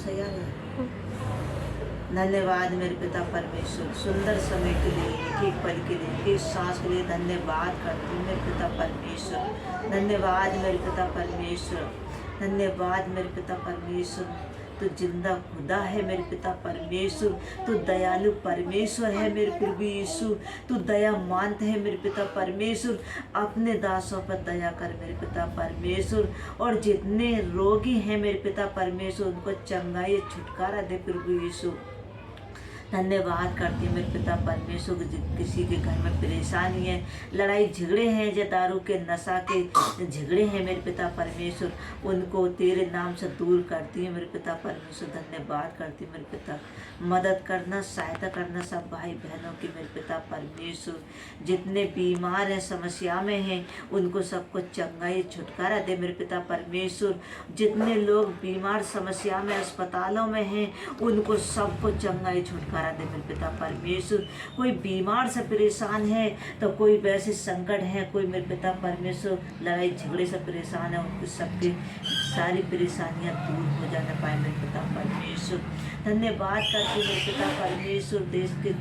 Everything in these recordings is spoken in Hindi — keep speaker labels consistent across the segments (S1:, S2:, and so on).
S1: सही आ रहा है। धन्यवाद मेरे पिता परमेश्वर, सुंदर समय के लिए, एक एक पल के लिए, एक एक सांस के लिए धन्यवाद करती हूँ मेरे पिता परमेश्वर। धन्यवाद मेरे पिता परमेश्वर, धन्यवाद मेरे पिता परमेश्वर। तू जिंदा खुदा है मेरे पिता परमेश्वर, तू दयालु परमेश्वर है मेरे प्रभु यीशु, तू दया मानते है मेरे पिता परमेश्वर। अपने दासों पर दया कर मेरे पिता परमेश्वर, और जितने रोगी हैं मेरे पिता परमेश्वर उनको चंगाई छुटकारा दे प्रभु यीशु। धन्यवाद करती हूँ मेरे पिता परमेश्वर। किसी के घर में परेशानी है, लड़ाई झगड़े हैं, या दारू के नशा के झगड़े हैं मेरे पिता परमेश्वर, उनको तेरे नाम से दूर करती हूँ मेरे पिता परमेश्वर। धन्यवाद करती हूँ मेरे पिता, मदद करना, सहायता करना सब भाई बहनों की मेरे पिता परमेश्वर। जितने बीमार हैं, समस्या में हैं, उनको सबको चंगाई छुटकारा दे मेरे पिता परमेश्वर। जितने लोग बीमार समस्या में अस्पतालों में हैं, उनको सबको चंगाई छुटकारा दे मेरे पिता परमेश्वर। कोई बीमार से परेशान है तो कोई वैसे संकट है, कोई मेरे पिता परमेश्वर लड़ाई झगड़े से परेशान है, उनको सबकी सारी परेशानियां दूर हो जाने पाए मेरे पिता परमेश्वर। धन्यवाद करती हूँ मेरे पिता परमेश्वर। देश के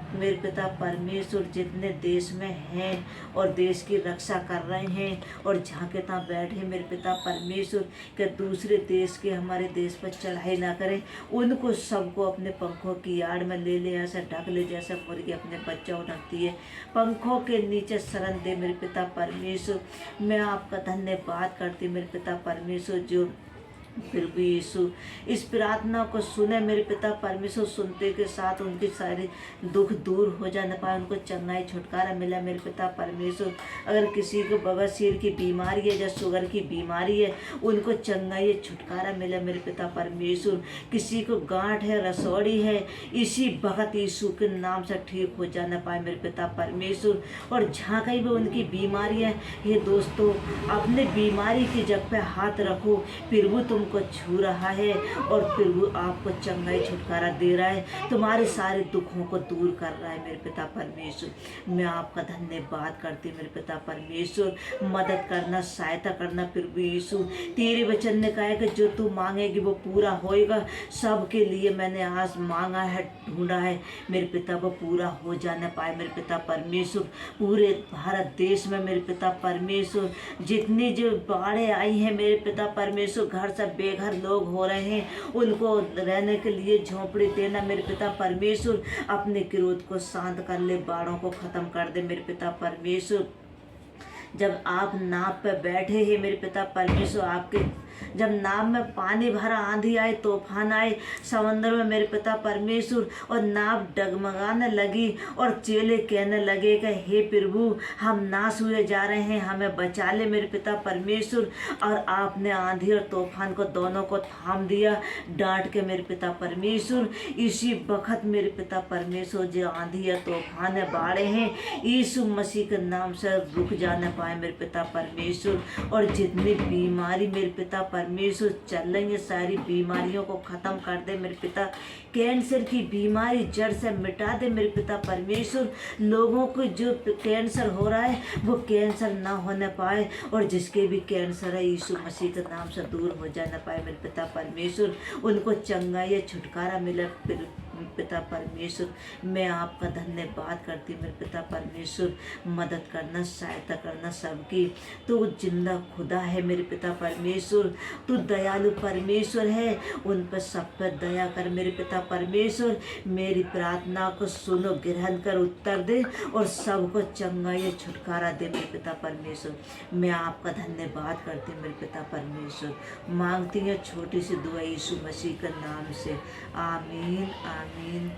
S1: मेरे पिता परमेश्वर जितने देश में हैं और देश की रक्षा कर रहे हैं और जहाँ के तहाँ बैठे मेरे पिता परमेश्वर कि दूसरे देश के हमारे देश पर चढ़ाई ना करें, उनको सबको अपने पंखों की आड़ में ले ले, ऐसा ढक ले जैसे मुर्गी अपने बच्चों को ढकती है, पंखों के नीचे शरण दे मेरे पिता परमेश्वर। मैं आपका धन्यवाद करती मेरे पिता परमेश्वर, जो फिर भी यीशु इस प्रार्थना को सुने मेरे पिता परमेश्वर। सुनते के साथ उनके सारे दुख दूर हो जाने पाए, उनको चंगाई छुटकारा मिला मेरे पिता परमेश्वर। अगर किसी को बवासीर की बीमारी है या शुगर की बीमारी है, उनको चंगाई छुटकारा मिला मेरे पिता परमेश्वर। किसी को गांठ है, रसौड़ी है, इसी वक्त यीशु के नाम से ठीक हो जाना पाए मेरे पिता परमेश्वर। और जहाँ कहीं भी उनकी बीमारी है, ये दोस्तों अपने बीमारी की जगह पे हाथ रखो, प्रभु तुमको छू रहा है और प्रभु आपको चंगाई छुटकारा दे रहा है, तुम्हारे सारे दुखों को दूर कर रहा है मेरे पिता परमेश्वर। मैं आपका धन्यवाद करती हूँ मेरे पिता परमेश्वर। मदद करना, सहायता करना प्रभु यीशु। तेरे वचन ने कहा है कि जो तू मांगेगी वो पूरा होएगा। सबके लिए मैंने आज मांगा है, ढूंढा है मेरे पिता, वो पूरा हो जाने पाए मेरे पिता परमेश्वर। पूरे भारत देश में मेरे पिता परमेश्वर जितनी जो बाढ़ें आई हैं मेरे पिता परमेश्वर, घर से बेघर लोग हो रहे हैं, उनको रहने के लिए झोंपड़ी देना मेरे पिता परमेश्वर। अपने क्रोध को शांत कर ले, बाढ़ों को खत्म कर दे मेरे पिता परमेश्वर। जब आप नाव पे बैठे हैं मेरे पिता परमेश्वर, आपके जब नाव में पानी भरा, आंधी आए, तूफान आए समंदर में मेरे पिता परमेश्वर, और नाव डगमगाने लगी और चेले कहने लगे कि हे प्रभु हम नाश हुए जा रहे हैं, हमें बचा ले मेरे पिता परमेश्वर। और आपने आंधी और तूफान को दोनों को थाम दिया डांट के मेरे पिता परमेश्वर। इसी वक्त मेरे पिता परमेश्वर जो आंधी या तूफान है, बाढ़े हैं, यीशु मसीह के नाम से रुक जाने पाए मेरे पिता परमेश्वर। और जितनी बीमारी मेरे पिता परमेश्वर चल रही है, सारी बीमारियों को खत्म कर दे मेरे पिता। कैंसर की बीमारी जड़ से मिटा दे मेरे पिता परमेश्वर। लोगों को जो कैंसर हो रहा है वो कैंसर ना होने पाए, और जिसके भी कैंसर है यीशु मसीह के नाम से दूर हो जाना पाए मेरे पिता परमेश्वर। उनको चंगाई छुटकारा मिले पिता परमेश्वर। मैं आपका धन्यवाद करती हूँ मेरे पिता परमेश्वर। मदद करना, सहायता करना सबकी। तू जिंदा खुदा है मेरे पिता परमेश्वर, तू दयालु परमेश्वर है, उन पर सब पर दया कर मेरे पिता परमेश्वर। मेरी प्रार्थना को सुनो, ग्रहण कर, उत्तर दे और सबको चंगाई छुटकारा दे मेरे पिता परमेश्वर। मैं आपका धन्यवाद करती हूँ मेरे पिता परमेश्वर। मांगती हूँ छोटी सी दुआ यीशु मसीह के नाम से, आमीन आमीन।